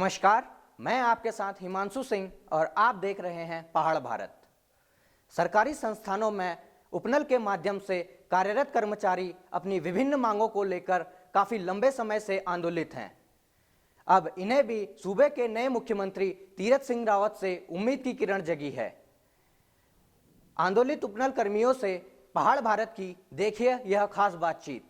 नमस्कार, मैं आपके साथ हिमांशु सिंह और आप देख रहे हैं पहाड़ भारत। सरकारी संस्थानों में उपनल के माध्यम से कार्यरत कर्मचारी अपनी विभिन्न मांगों को लेकर काफी लंबे समय से आंदोलित हैं। अब इन्हें भी सूबे के नए मुख्यमंत्री तीरथ सिंह रावत से उम्मीद की किरण जगी है। आंदोलित उपनल कर्मियों से पहाड़ भारत की देखिए यह खास बातचीत।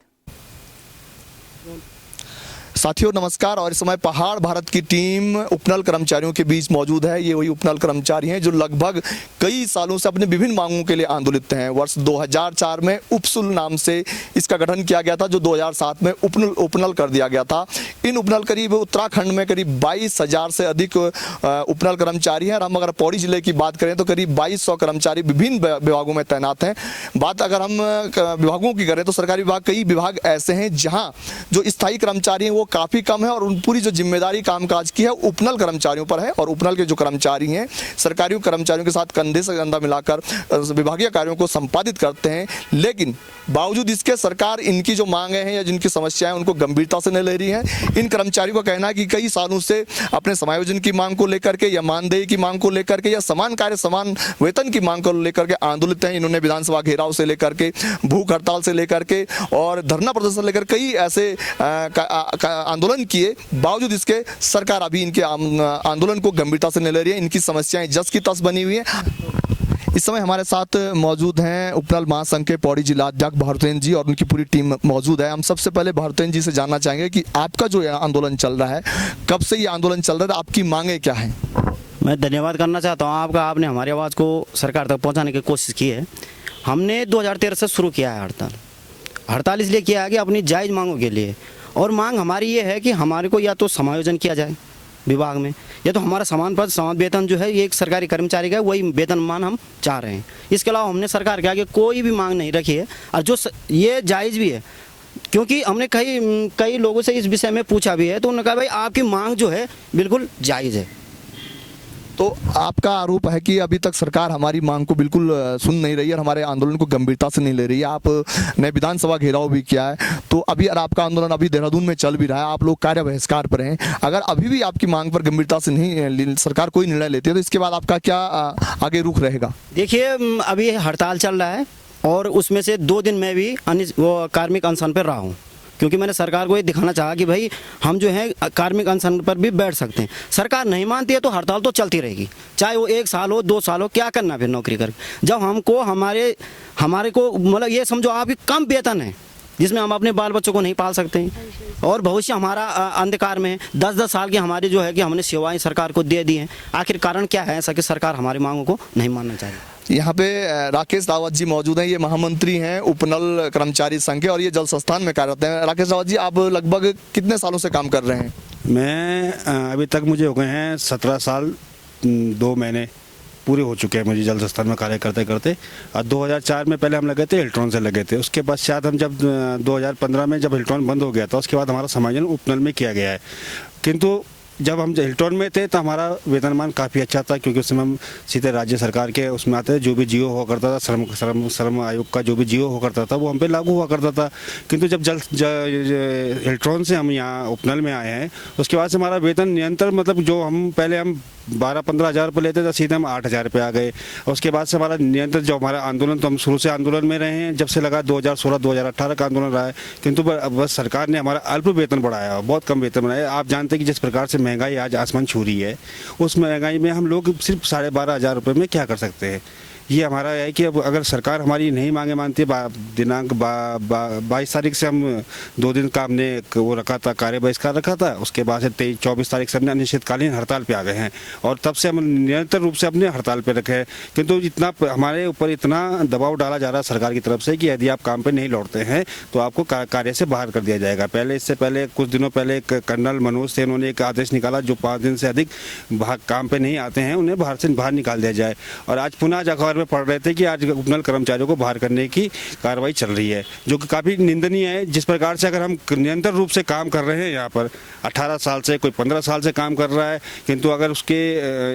साथियों नमस्कार। और इस समय पहाड़ भारत की टीम उपनल कर्मचारियों के बीच मौजूद है। ये वही उपनल कर्मचारी हैं जो लगभग कई सालों से अपने विभिन्न मांगों के लिए आंदोलित हैं। वर्ष 2004 में उपसुल नाम से इसका गठन किया गया था, जो 2007 में उपनल कर दिया गया था। इन उपनल करीब उत्तराखंड में करीब 22,000 से अधिक उपनल कर्मचारी हैं। और हम अगर पौड़ी जिले की बात करें तो करीब 2200 कर्मचारी विभिन्न विभागों में तैनात हैं। बात अगर हम विभागों की करें तो सरकारी विभाग, कई विभाग ऐसे हैं जहाँ जो स्थायी कर्मचारी हैं वो काफी कम है और उन पूरी जो जिम्मेदारी कामकाज की है उपनल कर्मचारियों पर है। और उपनल के जो कर्मचारी हैं सरकारी कर्मचारियों के साथ कंधे से कंधा मिलाकर विभागीय कार्यों को संपादित करते हैं। लेकिन बावजूद इसके सरकार इनकी जो मांगे हैं या जिनकी समस्याएं उनको गंभीरता से नहीं ले रही है। इन कर्मचारियों का कहना है कि कई सालों से अपने समायोजन की मांग को लेकर के या मानदेय की मांग को लेकर के या समान कार्य समान वेतन की मांग को लेकर के आंदोलित हैं। इन्होंने विधानसभा घेराव से लेकर के भूख हड़ताल से लेकर के और धरना प्रदर्शन लेकर कई ऐसे आंदोलन किए। बावजूद इसके सरकार अभी इनके आंदोलन को गंभीरता से नहीं ले रही है। इनकी समस्याएं जस की तस बनी हुई है। इस समय हमारे साथ मौजूद हैं उपनल महासंघ के पौड़ी जिला अध्यक्ष भारतेंद्र जी और उनकी पूरी टीम मौजूद है। हम सबसे पहले भारतेंद्र जी से जानना चाहेंगे कि आपका जो आंदोलन चल रहा है, कब से ये आंदोलन चल रहा है, आपकी मांगे क्या है? मैं धन्यवाद करना चाहता हूँ आपका, आपने हमारी आवाज़ को सरकार तक पहुँचाने की कोशिश की है। हमने 2013 से शुरू किया है हड़ताल इसलिए किया है कि अपनी जायज़ मांगों के लिए। और मांग हमारी ये है कि हमारे को या तो समायोजन किया जाए विभाग में, या तो हमारा समान पद समान वेतन जो है ये एक सरकारी कर्मचारी का वही वेतनमान हम चाह रहे हैं। इसके अलावा हमने सरकार के आगे कोई भी मांग नहीं रखी है और जो ये जायज़ भी है, क्योंकि हमने कई लोगों से इस विषय में पूछा भी है तो उन्होंने कहा भाई आपकी मांग जो है बिल्कुल जायज़ है। तो आपका आरोप है कि अभी तक सरकार हमारी मांग को बिल्कुल सुन नहीं रही है और हमारे आंदोलन को गंभीरता से नहीं ले रही है। आपने विधानसभा घेराव भी किया है, तो अभी आपका आंदोलन अभी देहरादून में चल भी रहा है, आप लोग कार्य बहिष्कार पर हैं। अगर अभी भी आपकी मांग पर गंभीरता से नहीं सरकार कोई निर्णय लेती है तो इसके बाद आपका क्या आगे रुख रहेगा? देखिए अभी हड़ताल चल रहा है और उसमें से 2 दिन मैं भी कार्मिक अनशन पर रहा हूँ, क्योंकि मैंने सरकार को ये दिखाना चाहा कि भाई हम जो है कार्मिक अनशन पर भी बैठ सकते हैं। सरकार नहीं मानती है तो हड़ताल तो चलती रहेगी, चाहे वो 1 साल हो 2 साल हो, क्या करना फिर नौकरी करके। जब हमको हमारे को मतलब ये समझो आपकी कम वेतन है जिसमें हम अपने बाल बच्चों को नहीं पाल सकते हैं और भविष्य हमारा अंधकार में 10-10 साल की हमारी जो है कि हमने सेवाएं सरकार को दे दी हैं। आखिर कारण क्या है ऐसा कि सरकार हमारी मांगों को नहीं मानना चाह रही? यहाँ पे राकेश रावत जी मौजूद हैं, ये महामंत्री हैं उपनल कर्मचारी संघ के और ये जल संस्थान में कार्यरत हैं। राकेश रावत जी, आप लगभग कितने सालों से काम कर रहे हैं? मैं अभी तक मुझे हो गए हैं 17 साल 2 महीने पूरे हो चुके हैं मुझे जल संस्थान में कार्य करते करते। और 2004 में पहले हम लगे थे, हिल्ट्रॉन से लगे थे। उसके पश्चात हम जब 2015 में जब हिल्ट्रॉन बंद हो गया था उसके बाद हमारा समायोजन उपनल में किया गया है। किंतु जब हम हिल्ट्रॉन में थे तो हमारा वेतनमान काफ़ी अच्छा था, क्योंकि उसमें हम सीधे राज्य सरकार के उसमें आते थे। जो भी जियो हुआ करता था, श्रम आयोग का जो भी जियो हुआ करता था वो हम पे लागू हुआ करता था। किंतु जब हिल्ट्रॉन से हम यहाँ उपनल में आए हैं उसके बाद से हमारा वेतन निरंतर, मतलब जो हम पहले हम 12-15 हज़ार रुपये लेते थे सीधे हम 8 हज़ार रुपये आ गए। उसके बाद से हमारा निरंतर जो हमारा आंदोलन, तो हम शुरू से आंदोलन में रहे हैं, जब से लगा 2016-2018 का आंदोलन रहा है। किंतु बस सरकार ने हमारा अल्प वेतन बढ़ाया, बहुत कम वेतन बढ़ाया। आप जानते हैं कि जिस प्रकार से महंगाई आज आसमान छू रही है, उस महंगाई में हम लोग सिर्फ 12.5 हज़ार रुपये में क्या कर सकते हैं। ये हमारा है कि अब अगर सरकार हमारी नहीं मांगे मानती है, दिनांक 22 तारीख से हम 2 दिन का हमने वो रखा था, कार्य बहिष्कार रखा था। उसके बाद से 24 तारीख से हमने अनिश्चितकालीन हड़ताल पे आ गए हैं और तब से हम निरंतर रूप से अपने हड़ताल पे रखे हैं। किंतु इतना हमारे ऊपर इतना दबाव डाला जा रहा है सरकार की तरफ से कि यदि आप काम पे नहीं लौटते हैं तो आपको कार्य से बाहर कर दिया जाएगा। इससे पहले कुछ दिनों पहले कर्नल मनोज से उन्होंने एक आदेश निकाला, जो 5 दिन से अधिक काम पे नहीं आते हैं उन्हें बाहर निकाल दिया जाए। और आज पुनः अखबार में पढ़ रहे थे कि आज उपनल कर्मचारियों को बाहर करने की कार्रवाई चल रही है, जो कि काफ़ी निंदनीय है। जिस प्रकार से अगर हम निरंतर रूप से काम कर रहे हैं यहाँ पर 18 साल से, कोई 15 साल से काम कर रहा है, किंतु अगर उसके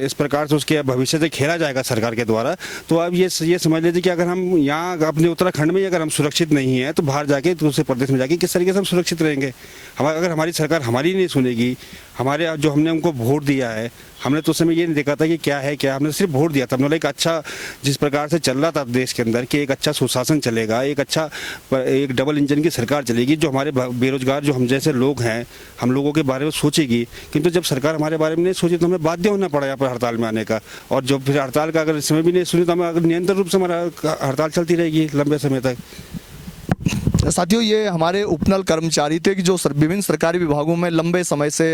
इस प्रकार से उसके भविष्य से खेला जाएगा सरकार के द्वारा, तो अब ये समझ लीजिए कि अगर हम यहाँ अपने उत्तराखंड में अगर हम सुरक्षित नहीं है तो बाहर जाके दूसरे प्रदेश में जाके किस तरीके से हम सुरक्षित रहेंगे। अगर हमारी सरकार हमारी नहीं सुनेगी, हमारे यहाँ जो हमने उनको वोट दिया है, हमने तो उस समय ये नहीं देखा था कि क्या है क्या, हमने सिर्फ वोट दिया था। हमने एक अच्छा, जिस प्रकार से चल रहा था देश के अंदर कि एक अच्छा सुशासन चलेगा, एक डबल इंजन की सरकार चलेगी जो हमारे बेरोजगार जो हम जैसे लोग हैं, हम लोगों के बारे में सोचेगी। किंतु जब सरकार हमारे बारे में नहीं सोची तो हमें बाध्य होना पड़ा यहाँ पर हड़ताल में आने का। और जब फिर हड़ताल का अगर इस समय भी नहीं सुनी तो हमें अगर निरंतर रूप से हमारा हड़ताल चलती रहेगी लंबे समय तक। साथियों, ये हमारे उपनल कर्मचारी थे कि जो विभिन्न सरकारी विभागों में लंबे समय से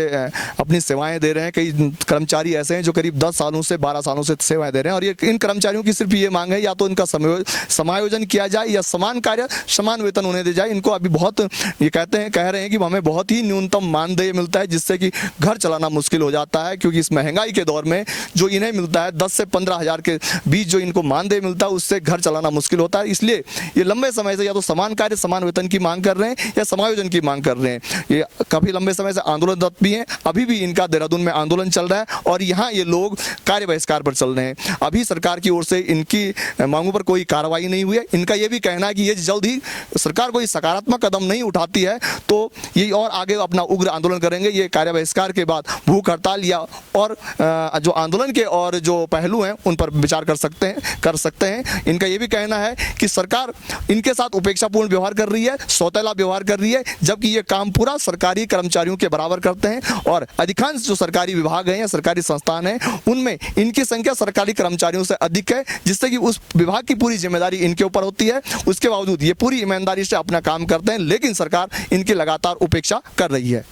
अपनी सेवाएं दे रहे हैं। कई कर्मचारी ऐसे हैं जो करीब 10 सालों से 12 सालों से सेवाएं दे रहे हैं और ये इन कर्मचारियों की सिर्फ ये मांग है या तो इनका समायोजन किया जाए या समान कार्य समान वेतन उन्हें दे जाए। इनको अभी बहुत ये कह रहे हैं कि हमें बहुत ही न्यूनतम मानदेय मिलता है जिससे कि घर चलाना मुश्किल हो जाता है, क्योंकि इस महंगाई के दौर में जो इन्हें मिलता है 10 से 15 हज़ार के बीच जो इनको मानदेय मिलता है उससे घर चलाना मुश्किल होता है। इसलिए ये लंबे समय से या तो समान कार्य समान वेतन की मांग कर रहे हैं या समायोजन की मांग कर रहे हैं। ये काफी लंबे समय से आंदोलनरत भी हैं। अभी भी इनका देहरादून में आंदोलन चल रहा है और यहाँ ये लोग कार्य बहिष्कार पर चल रहे हैं। अभी सरकार की ओर से इनकी मांगों पर कोई कार्रवाई नहीं हुई है। इनका ये भी कहना है कि ये जल्द ही सरकार कोई सकारात्मक कदम नहीं उठाती है तो ये और आगे अपना उग्र आंदोलन करेंगे। ये कार्य बहिष्कार के बाद भूख हड़ताल या और जो आंदोलन के और जो पहलू हैं उन पर विचार कर सकते हैं। इनका ये भी कहना है कि सरकार इनके साथ उपेक्षापूर्ण व्यवहार कर रही है, सौतेला व्यवहार कर रही है, जबकि ये काम पूरा सरकारी कर्मचारियों के बराबर करते हैं और अधिकांश जो सरकारी विभाग हैं या सरकारी संस्थान हैं उनमें इनकी संख्या सरकारी कर्मचारियों से अधिक है, जिससे कि उस विभाग की पूरी जिम्मेदारी इनके ऊपर होती है। उसके बावजूद ये पूरी ईमानदारी से अपना काम करते हैं, लेकिन सरकार इनकी लगातार उपेक्षा कर रही है।